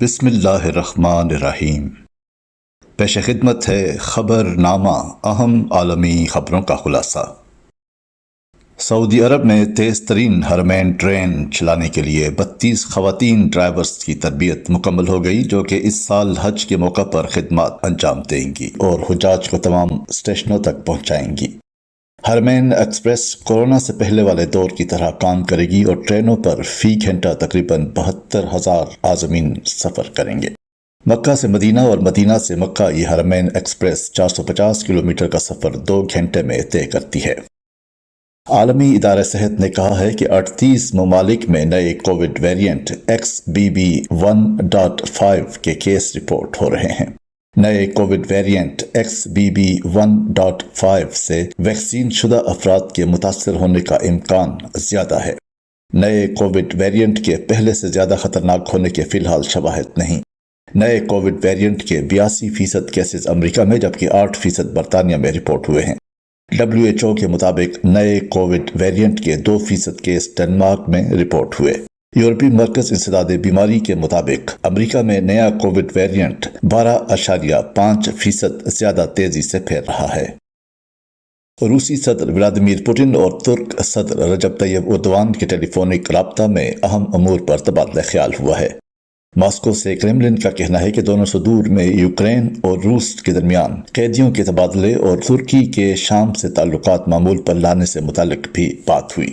بسم اللہ الرحمن الرحیم۔ پیش خدمت ہے خبر نامہ، اہم عالمی خبروں کا خلاصہ۔ سعودی عرب میں تیز ترین حرمین ٹرین چلانے کے لیے 32 خواتین ڈرائیورز کی تربیت مکمل ہو گئی، جو کہ اس سال حج کے موقع پر خدمات انجام دیں گی اور حجاج کو تمام اسٹیشنوں تک پہنچائیں گی۔ حرمین ایکسپریس کورونا سے پہلے والے دور کی طرح کام کرے گی اور ٹرینوں پر فی گھنٹہ تقریباً 72,000 عازمین سفر کریں گے۔ مکہ سے مدینہ اور مدینہ سے مکہ یہ حرمین ایکسپریس 450 کلومیٹر کا سفر 2 گھنٹے میں طے کرتی ہے۔ عالمی ادارہ صحت نے کہا ہے کہ 38 ممالک میں نئے کووڈ ویریئنٹ XBB.1.5 کے کیس رپورٹ ہو رہے ہیں۔ نئے کووڈ ویریئنٹ XBB.1.5 سے ویکسین شدہ افراد کے متاثر ہونے کا امکان زیادہ ہے۔ نئے کووڈ ویریئنٹ کے پہلے سے زیادہ خطرناک ہونے کے فی الحال شواہد نہیں۔ نئے کووڈ ویریئنٹ کے 82% کیسز امریکہ میں جبکہ 8% برطانیہ میں رپورٹ ہوئے ہیں۔ WHO کے مطابق نئے کووڈ ویریئنٹ کے 2% کیس ڈنمارک میں رپورٹ ہوئے۔ یورپی مرکز انسداد بیماری کے مطابق امریکہ میں نیا کووڈ ویریئنٹ 12.5% زیادہ تیزی سے پھیل رہا ہے۔ روسی صدر ولادیمیر پوٹن اور ترک صدر رجب طیب اردوان کے ٹیلی فونک رابطہ میں اہم امور پر تبادلہ خیال ہوا ہے۔ ماسکو سے کرملن کا کہنا ہے کہ دونوں صدور میں یوکرین اور روس کے درمیان قیدیوں کے تبادلے اور ترکی کے شام سے تعلقات معمول پر لانے سے متعلق بھی بات ہوئی۔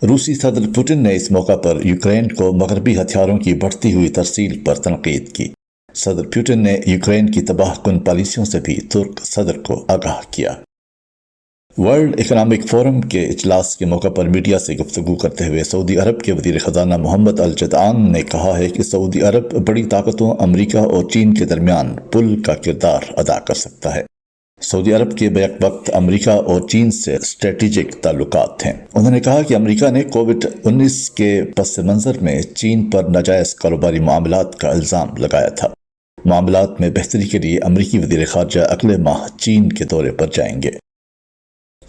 روسی صدر پوٹن نے اس موقع پر یوکرین کو مغربی ہتھیاروں کی بڑھتی ہوئی ترسیل پر تنقید کی۔ صدر پوٹن نے یوکرین کی تباہ کن پالیسیوں سے بھی ترک صدر کو آگاہ کیا۔ ورلڈ اکنامک فورم کے اجلاس کے موقع پر میڈیا سے گفتگو کرتے ہوئے سعودی عرب کے وزیر خزانہ محمد الجدعان نے کہا ہے کہ سعودی عرب بڑی طاقتوں امریکہ اور چین کے درمیان پل کا کردار ادا کر سکتا ہے۔ سعودی عرب کے بیک وقت امریکہ اور چین سے اسٹریٹجک تعلقات ہیں۔ انہوں نے کہا کہ امریکہ نے کووڈ-19 کے پس منظر میں چین پر ناجائز کاروباری معاملات کا الزام لگایا تھا۔ معاملات میں بہتری کے لیے امریکی وزیر خارجہ اگلے ماہ چین کے دورے پر جائیں گے۔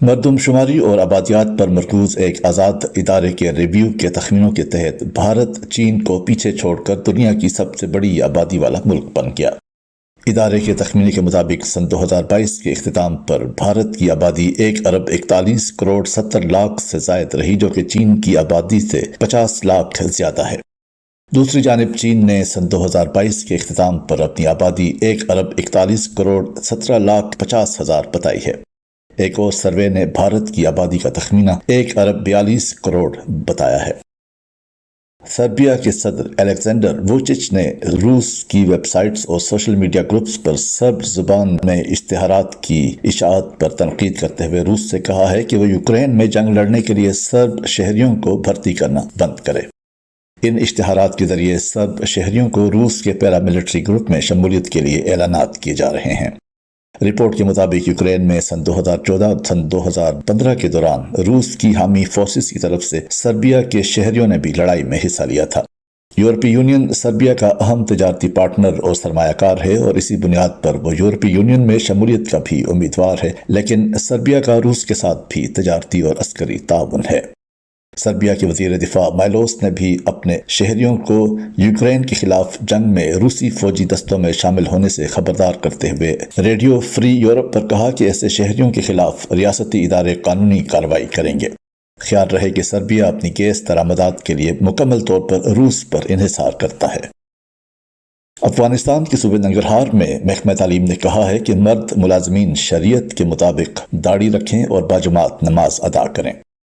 مردم شماری اور آبادیات پر مرکوز ایک آزاد ادارے کے ریویو کے تخمینوں کے تحت بھارت چین کو پیچھے چھوڑ کر دنیا کی سب سے بڑی آبادی والا ملک بن گیا۔ ادارے کے تخمینے کے مطابق سن 2022 کے اختتام پر بھارت کی آبادی 1,41,70,00,000 سے زائد رہی، جو کہ چین کی آبادی سے 50 لاکھ زیادہ ہے۔ دوسری جانب چین نے سن 2022 کے اختتام پر اپنی آبادی 1,41,17,50,000 بتائی ہے۔ ایک اور سروے نے بھارت کی آبادی کا تخمینہ 1,42,00,00,000 بتایا ہے۔ سربیا کے صدر الیگزینڈر ووچچ نے روس کی ویب سائٹس اور سوشل میڈیا گروپس پر سرب زبان میں اشتہارات کی اشاعت پر تنقید کرتے ہوئے روس سے کہا ہے کہ وہ یوکرین میں جنگ لڑنے کے لیے سرب شہریوں کو بھرتی کرنا بند کرے۔ ان اشتہارات کے ذریعے سرب شہریوں کو روس کے پیراملٹری گروپ میں شمولیت کے لیے اعلانات کیے جا رہے ہیں۔ رپورٹ کے مطابق یوکرین میں سن 2014 اور سن 2015 کے دوران روس کی حامی فورسز کی طرف سے سربیا کے شہریوں نے بھی لڑائی میں حصہ لیا تھا۔ یورپی یونین سربیا کا اہم تجارتی پارٹنر اور سرمایہ کار ہے اور اسی بنیاد پر وہ یورپی یونین میں شمولیت کا بھی امیدوار ہے، لیکن سربیا کا روس کے ساتھ بھی تجارتی اور عسکری تعاون ہے۔ سربیا کے وزیر دفاع مائلوس نے بھی اپنے شہریوں کو یوکرین کے خلاف جنگ میں روسی فوجی دستوں میں شامل ہونے سے خبردار کرتے ہوئے ریڈیو فری یورپ پر کہا کہ ایسے شہریوں کے خلاف ریاستی ادارے قانونی کارروائی کریں گے۔ خیال رہے کہ سربیا اپنی گیس درآمدات کے لیے مکمل طور پر روس پر انحصار کرتا ہے۔ افغانستان کے صوبے ننگرہار میں محکمہ تعلیم نے کہا ہے کہ مرد ملازمین شریعت کے مطابق داڑھی رکھیں اور باجماعت نماز ادا کریں،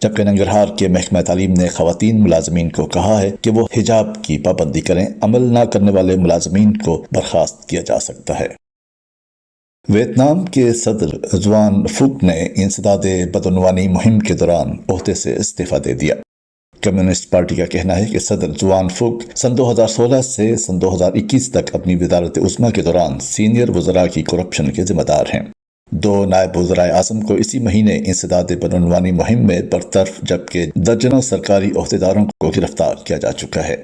جبکہ ننگرہار کے محکمہ تعلیم نے خواتین ملازمین کو کہا ہے کہ وہ حجاب کی پابندی کریں۔ عمل نہ کرنے والے ملازمین کو برخاست کیا جا سکتا ہے۔ ویتنام کے صدر ذوان فوک نے انسداد بدعنوانی مہم کے دوران عہدے سے استعفیٰ دے دیا۔ کمیونسٹ پارٹی کا کہنا ہے کہ صدر ذوان فوک سن 2016 سے سن 2021 تک اپنی وزارت عظمیٰ کے دوران سینئر وزراء کی کرپشن کے ذمہ دار ہیں۔ 2 نائب وزرائے اعظم کو اسی مہینے انسداد بدعنوانی مہم میں برطرف جبکہ درجنوں سرکاری عہدیداروں کو گرفتار کیا جا چکا ہے۔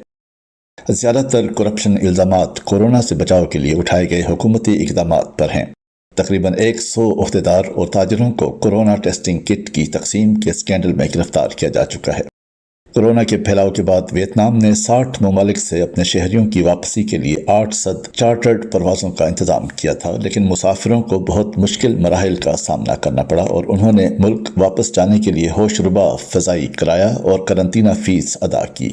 زیادہ تر کرپشن الزامات کورونا سے بچاؤ کے لیے اٹھائے گئے حکومتی اقدامات پر ہیں۔ تقریباً 100 عہدیدار اور تاجروں کو کورونا ٹیسٹنگ کٹ کی تقسیم کے اسکینڈل میں گرفتار کیا جا چکا ہے۔ کورونا کے پھیلاؤ کے بعد ویتنام نے 60 ممالک سے اپنے شہریوں کی واپسی کے لیے 800 چارٹرڈ پروازوں کا انتظام کیا تھا، لیکن مسافروں کو بہت مشکل مراحل کا سامنا کرنا پڑا اور انہوں نے ملک واپس جانے کے لیے ہوش ربا فضائی کرایہ اور قرنطینہ فیس ادا کی۔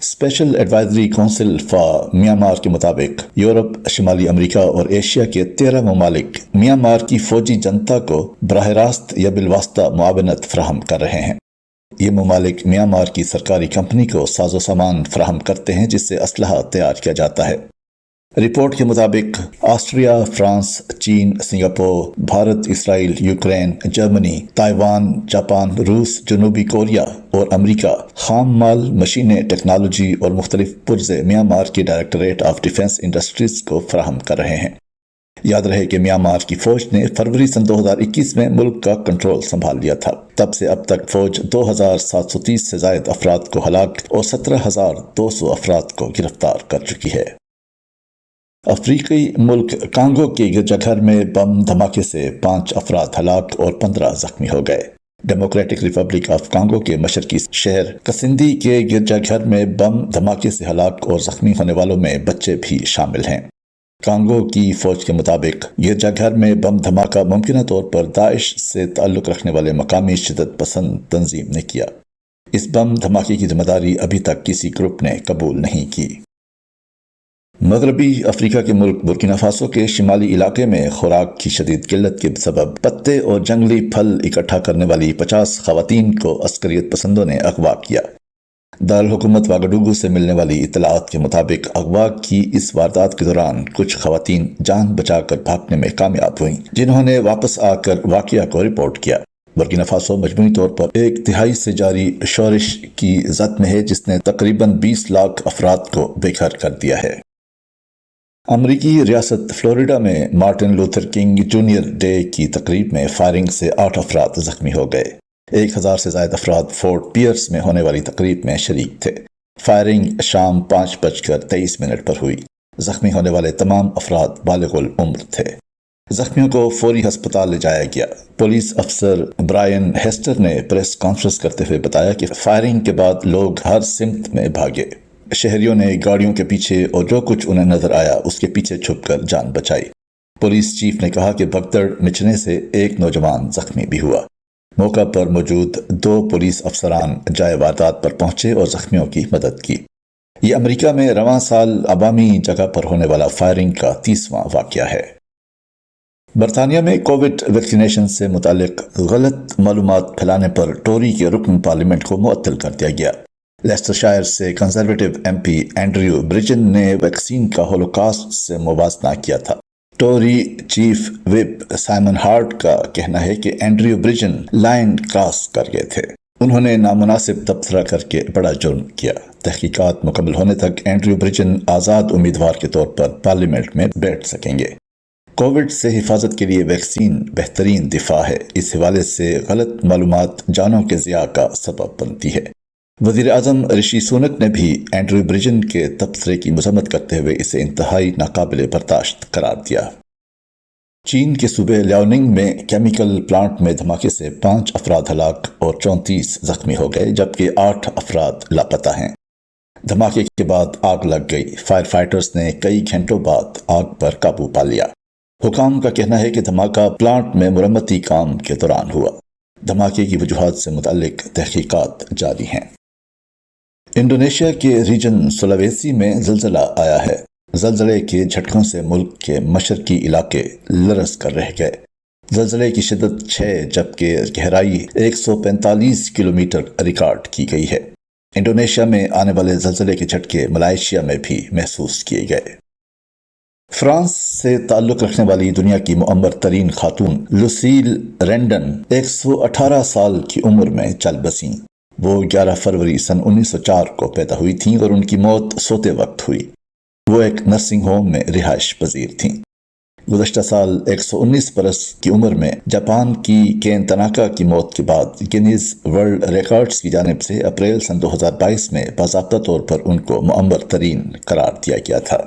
Special advisory council for Myanmar کے مطابق یورپ، شمالی امریکہ اور ایشیا کے 13 ممالک میانمار کی فوجی جنتا کو براہ راست یا بالواسطہ معاونت فراہم کر رہے ہیں۔ یہ ممالک میانمار کی سرکاری کمپنی کو ساز و سامان فراہم کرتے ہیں جس سے اسلحہ تیار کیا جاتا ہے۔ رپورٹ کے مطابق آسٹریا، فرانس، چین، سنگاپور، بھارت، اسرائیل، یوکرین، جرمنی، تائیوان، جاپان، روس، جنوبی کوریا اور امریکہ خام مال، مشینیں، ٹیکنالوجی اور مختلف پرزے میانمار کی ڈائریکٹوریٹ آف ڈیفنس انڈسٹریز کو فراہم کر رہے ہیں۔ یاد رہے کہ میانمار کی فوج نے فروری سن 2021 میں ملک کا کنٹرول سنبھال لیا تھا۔ تب سے اب تک فوج 2730 سے زائد افراد کو ہلاک اور 17200 افراد کو گرفتار کر چکی ہے۔ افریقی ملک کانگو کے گرجا گھر میں بم دھماکے سے 5 افراد ہلاک اور 15 زخمی ہو گئے۔ ڈیموکریٹک ریپبلک آف کانگو کے مشرقی شہر کسندی کے گرجا گھر میں بم دھماکے سے ہلاک اور زخمی ہونے والوں میں بچے بھی شامل ہیں۔ کانگو کی فوج کے مطابق گرجا گھر میں بم دھماکہ ممکنہ طور پر داعش سے تعلق رکھنے والے مقامی شدت پسند تنظیم نے کیا۔ اس بم دھماکے کی ذمہ داری ابھی تک کسی گروپ نے قبول نہیں کی۔ مغربی افریقہ کے ملک برکینا فاسو کے شمالی علاقے میں خوراک کی شدید قلت کے سبب پتے اور جنگلی پھل اکٹھا کرنے والی 50 خواتین کو عسکریت پسندوں نے اغوا کیا۔ دارالحکومت واگاڈوگو سے ملنے والی اطلاعات کے مطابق اغوا کی اس واردات کے دوران کچھ خواتین جان بچا کر بھاگنے میں کامیاب ہوئیں، جنہوں نے واپس آ کر واقعہ کو رپورٹ کیا۔ برکینا فاسو مجموعی طور پر 1 دہائی سے جاری شورش کی زد میں ہے جس نے تقریباً 20 لاکھ افراد کو بے گھر کر دیا ہے۔ امریکی ریاست فلوریڈا میں Martin Luther king junior day کی تقریب میں فائرنگ سے 8 افراد زخمی ہو گئے۔ 1000 سے زائد افراد فورٹ پیئرس میں ہونے والی تقریب میں شریک تھے۔ فائرنگ شام 5:23 پر ہوئی۔ زخمی ہونے والے تمام افراد بالغ العمر تھے۔ زخمیوں کو فوری ہسپتال لے جایا گیا۔ پولیس افسر برائن ہیسٹر نے پریس کانفرنس کرتے ہوئے بتایا کہ فائرنگ کے بعد لوگ ہر سمت میں بھاگے۔ شہریوں نے گاڑیوں کے پیچھے اور جو کچھ انہیں نظر آیا اس کے پیچھے چھپ کر جان بچائی۔ پولیس چیف نے کہا کہ بھگدڑ مچنے سے ایک نوجوان زخمی بھی ہوا۔ موقع پر موجود 2 پولیس افسران جائے واردات پر پہنچے اور زخمیوں کی مدد کی۔ یہ امریکہ میں رواں سال عوامی جگہ پر ہونے والا فائرنگ کا 30واں واقعہ ہے۔ برطانیہ میں کووڈ ویکسینیشن سے متعلق غلط معلومات پھیلانے پر ٹوری کے رکن پارلیمنٹ کو معطل کر دیا گیا۔ لیسٹرشائر سے کنزرویٹو ایم پی اینڈریو برجن نے ویکسین کا ہولوکاسٹ سے موازنہ کیا تھا۔ ٹوری چیف وپ سائمن ہارٹ کا کہنا ہے کہ اینڈریو برجن لائن کراس کر گئے تھے۔ انہوں نے نامناسب تبصرہ کر کے بڑا جرم کیا۔ تحقیقات مکمل ہونے تک اینڈریو برجن آزاد امیدوار کے طور پر پارلیمنٹ میں بیٹھ سکیں گے۔ کووڈ سے حفاظت کے لیے ویکسین بہترین دفاع ہے۔ اس حوالے سے غلط معلومات جانوں کے ضیاع کا سبب بنتی ہے۔ وزیر اعظم رشی سونک نے بھی اینڈریو برجن کے تبصرے کی مذمت کرتے ہوئے اسے انتہائی ناقابل برداشت قرار دیا۔ چین کے صوبے لیاوننگ میں کیمیکل پلانٹ میں دھماکے سے 5 افراد ہلاک اور 34 زخمی ہو گئے جبکہ 8 افراد لاپتہ ہیں۔ دھماکے کے بعد آگ لگ گئی۔ فائر فائٹرز نے کئی گھنٹوں بعد آگ پر قابو پا لیا۔ حکام کا کہنا ہے کہ دھماکہ پلانٹ میں مرمتی کام کے دوران ہوا۔ دھماکے کی وجوہات سے متعلق تحقیقات جاری ہیں۔ انڈونیشیا کے ریجن سلاویسی میں زلزلہ آیا ہے۔ زلزلے کے جھٹکوں سے ملک کے مشرقی علاقے لرز کر رہ گئے۔ زلزلے کی شدت 6 جبکہ گہرائی 145 کلومیٹر ریکارڈ کی گئی ہے۔ انڈونیشیا میں آنے والے زلزلے کے جھٹکے ملائیشیا میں بھی محسوس کیے گئے۔ فرانس سے تعلق رکھنے والی دنیا کی معمر ترین خاتون لوسیل رینڈن 118 سال کی عمر میں چل بسیں۔ وہ 11 فروری سن 1904 کو پیدا ہوئی تھیں اور ان کی موت سوتے وقت ہوئی۔ وہ ایک نرسنگ ہوم میں رہائش پذیر تھیں۔ گزشتہ سال 119 برس کی عمر میں جاپان کی کین تناکا کی موت کے بعد گینیز ورلڈ ریکارڈز کی جانب سے اپریل سن 2022 میں باضابطہ طور پر ان کو معمر ترین قرار دیا گیا تھا۔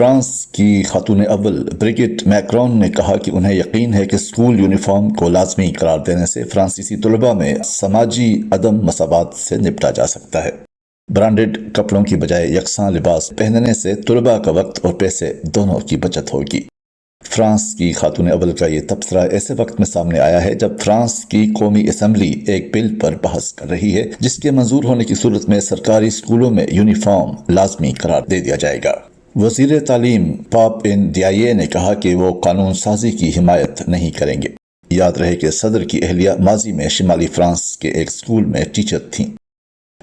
فرانس کی خاتون اول بریگٹ میکرون نے کہا کہ انہیں یقین ہے کہ اسکول یونیفارم کو لازمی قرار دینے سے فرانسیسی طلباء میں سماجی عدم مساوات سے نپٹا جا سکتا ہے۔ برانڈڈ کپڑوں کی بجائے یکساں لباس پہننے سے طلباء کا وقت اور پیسے دونوں کی بچت ہوگی۔ فرانس کی خاتون اول کا یہ تبصرہ ایسے وقت میں سامنے آیا ہے جب فرانس کی قومی اسمبلی ایک بل پر بحث کر رہی ہے جس کے منظور ہونے کی صورت میں سرکاری اسکولوں میں یونیفارم لازمی قرار دے دیا جائے گا۔ وزیر تعلیم پاپ NDIA نے کہا کہ وہ قانون سازی کی حمایت نہیں کریں گے۔ یاد رہے کہ صدر کی اہلیہ ماضی میں شمالی فرانس کے ایک اسکول میں ٹیچر تھیں۔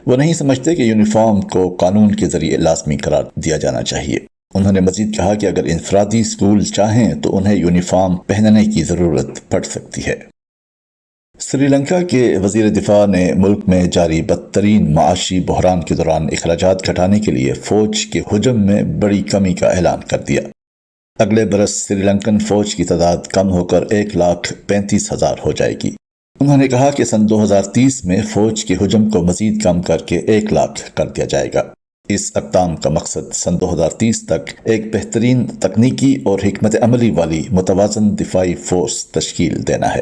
وہ نہیں سمجھتے کہ یونیفارم کو قانون کے ذریعے لازمی قرار دیا جانا چاہیے۔ انہوں نے مزید کہا کہ اگر انفرادی اسکول چاہیں تو انہیں یونیفارم پہننے کی ضرورت پڑ سکتی ہے۔ سری لنکا کے وزیر دفاع نے ملک میں جاری بدترین معاشی بحران کے دوران اخراجات گھٹانے کے لیے فوج کے حجم میں بڑی کمی کا اعلان کر دیا۔ اگلے برس سری لنکن فوج کی تعداد کم ہو کر 1,35,000 ہو جائے گی۔ انہوں نے کہا کہ سن 2030 میں فوج کے حجم کو مزید کم کر کے 1 لاکھ کر دیا جائے گا۔ اس اقدام کا مقصد سن 2030 تک ایک بہترین تکنیکی اور حکمت عملی والی متوازن دفاعی فورس تشکیل دینا ہے۔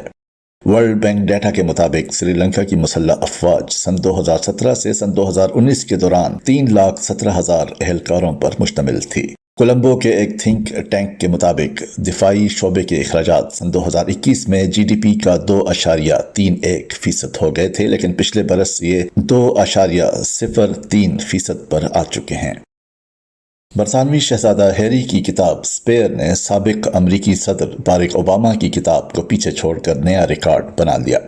ورلڈ بینک ڈیٹا کے مطابق سری لنکا کی مسلح افواج سن 2017 سے سن 2019 کے دوران 3,17,000 اہلکاروں پر مشتمل تھی۔ کولمبو کے ایک تھنک ٹینک کے مطابق دفاعی شعبے کے اخراجات سن 2021 میں GDP کا 2.31% ہو گئے تھے، لیکن پچھلے برس یہ 2.03% پر آ چکے ہیں۔ برطانوی شہزادہ ہیری کی کتاب اسپیئر نے سابق امریکی صدر باراک اوباما کی کتاب کو پیچھے چھوڑ کر نیا ریکارڈ بنا لیا۔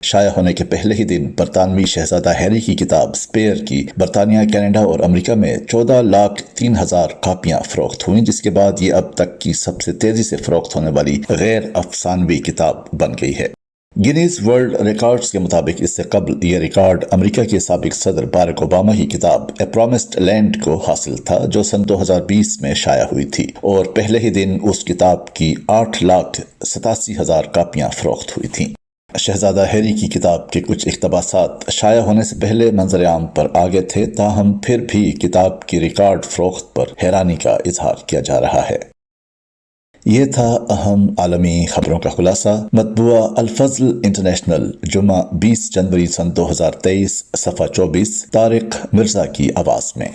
شائع ہونے کے پہلے ہی دن برطانوی شہزادہ ہیری کی کتاب اسپیئر کی برطانیہ، کینیڈا اور امریکہ میں 14,03,000 کاپیاں فروخت ہوئیں، جس کے بعد یہ اب تک کی سب سے تیزی سے فروخت ہونے والی غیر افسانوی کتاب بن گئی ہے۔ گینیز ورلڈ ریکارڈز کے مطابق اس سے قبل یہ ریکارڈ امریکہ کے سابق صدر باراک اوباما کی کتاب اے پرومسڈ لینڈ کو حاصل تھا، جو سن 2020 میں شائع ہوئی تھی، اور پہلے ہی دن اس کتاب کی 8,87,000 کاپیاں فروخت ہوئی تھیں۔ شہزادہ ہیری کی کتاب کے کچھ اقتباسات شائع ہونے سے پہلے منظر عام پر آ گئے تھے، تاہم پھر بھی کتاب کی ریکارڈ فروخت پر حیرانی کا اظہار کیا جا رہا ہے۔ یہ تھا اہم عالمی خبروں کا خلاصہ۔ مطبوعہ الفضل انٹرنیشنل، جمعہ 20 جنوری سن 2023، صفحہ 24، طارق مرزا کی آواز میں۔